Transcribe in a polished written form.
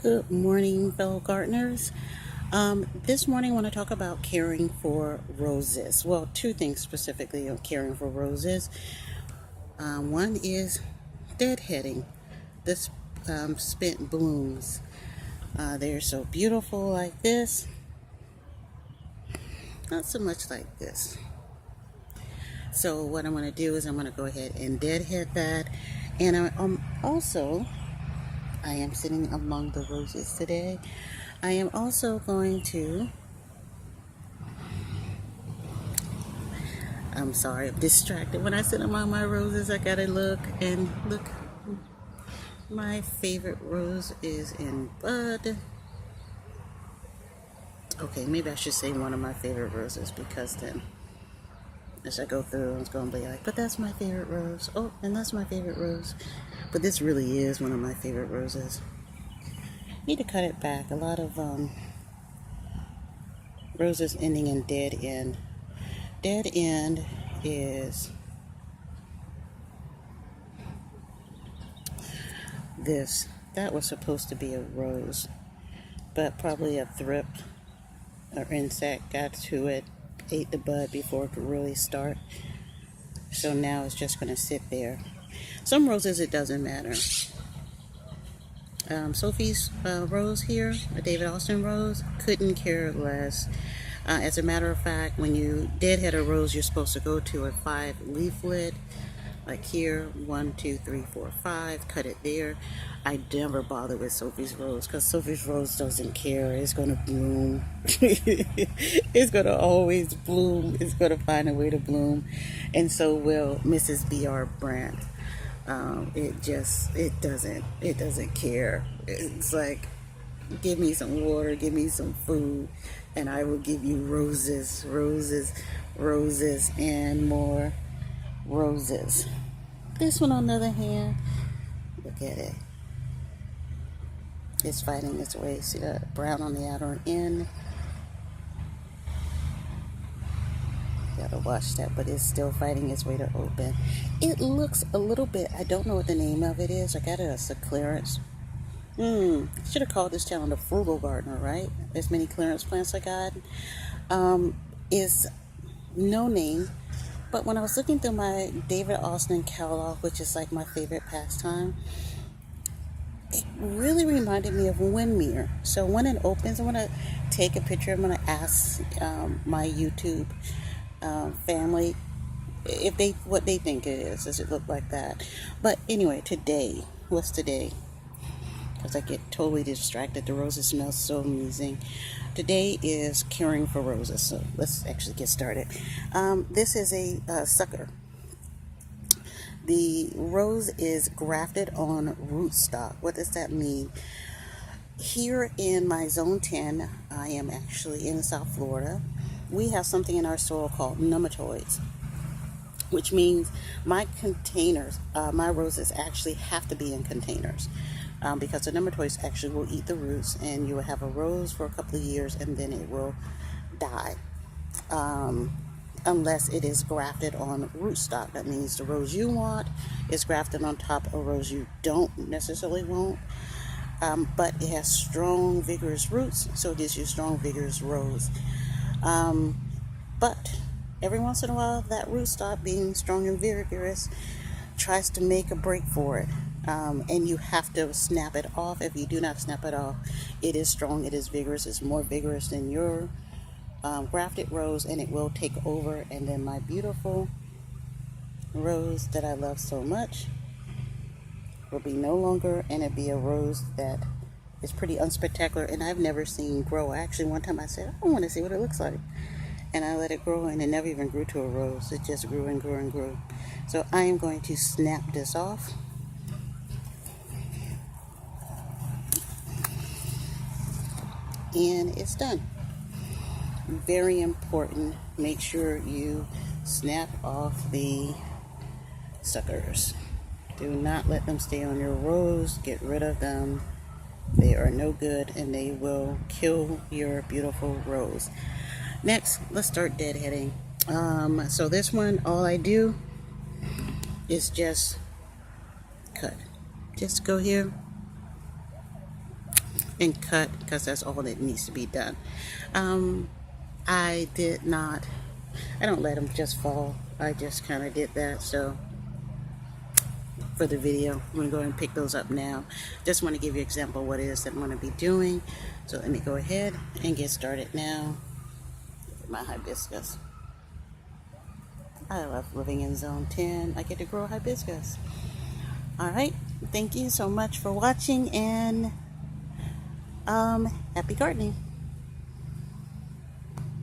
Good morning, fellow gardeners. This morning I want to talk about caring for roses. Well, two things specifically of caring for roses. One is deadheading, the spent blooms. They're so beautiful like this, not so much like this. So what I'm going to do is I'm going to go ahead and deadhead that. And I am sitting among the roses today. I am also going to, I'm sorry, I'm distracted. When I sit among my roses, I gotta look. My favorite rose is in bud. Okay, maybe I should say one of my favorite roses, because then as I go through, it's going to be like, but that's my favorite rose. Oh, and that's my favorite rose. But this really is one of my favorite roses. Need to cut it back. A lot of roses ending in dead end. Dead end is this. That was supposed to be a rose, but probably a thrift or insect got to it, ate the bud before it could really start. So now it's just going to sit there. Some roses, it doesn't matter. Sophie's rose here, a David Austin rose, couldn't care less. As a matter of fact, when you deadhead a rose, you're supposed to go to a 5 leaflet, like here, 1, 2, 3, 4, 5, cut it there. I never bother with Sophie's rose, because Sophie's rose doesn't care. It's going to bloom. It's going to always bloom. It's going to find a way to bloom. And so will Mrs. B.R. Brandt. It doesn't care. It's like, give me some water, give me some food, and I will give you roses, roses, roses, and more roses. This one, on the other hand, look at it. It's fighting its way. See that brown on the outer end? Gotta watch that, but it's still fighting its way to open. It looks a little bit, I don't know what the name of it is. I got it as a clearance. Should have called this channel the Frugal Gardener, right? As many clearance plants I got. Is no name, but when I was looking through my David Austin catalog, which is like my favorite pastime, it really reminded me of Windmere. So when it opens, I'm going to take a picture. I'm going to ask my YouTube family if what they think it is. Does it look like that? But anyway, today, what's today? Because I get totally distracted. The roses smell so amazing. Today is caring for roses. So let's actually get started. This is a sucker. The rose is grafted on rootstock. What does that mean? Here in my zone 10, I am actually in South Florida. We have something in our soil called nematoids, which means my containers, my roses actually have to be in containers, because the nematoids actually will eat the roots, and you will have a rose for a couple of years and then it will die, unless it is grafted on rootstock. That means the rose you want is grafted on top of a rose you don't necessarily want, but it has strong, vigorous roots, so it gives you a strong, vigorous rose. But every once in a while, that rootstock, being strong and vigorous, tries to make a break for it. And you have to snap it off. If you do not snap it off, it is strong, it is vigorous, it's more vigorous than your grafted rose, and it will take over. And then my beautiful rose that I love so much will be no longer, and it'll be a rose that is pretty unspectacular, and I've never seen grow. Actually, one time I said, I want to see what it looks like. And I let it grow, and it never even grew to a rose. It just grew and grew and grew. So I am going to snap this off. And it's done. Very important. Make sure you snap off the suckers. Do not let them stay on your rose. Get rid of them. They are no good, and they will kill your beautiful rose. Next, let's start deadheading. So this one, all I do is just cut. Just go here, and cut because that's all that needs to be done. I did not, I don't let them just fall. I just kind of did that. So for the video, I'm going to go ahead and pick those up now. Just want to give you an example of what it is that I'm going to be doing. So let me go ahead and get started now with my hibiscus. I love living in zone 10. I get to grow hibiscus. All right. Thank you so much for watching, and happy gardening.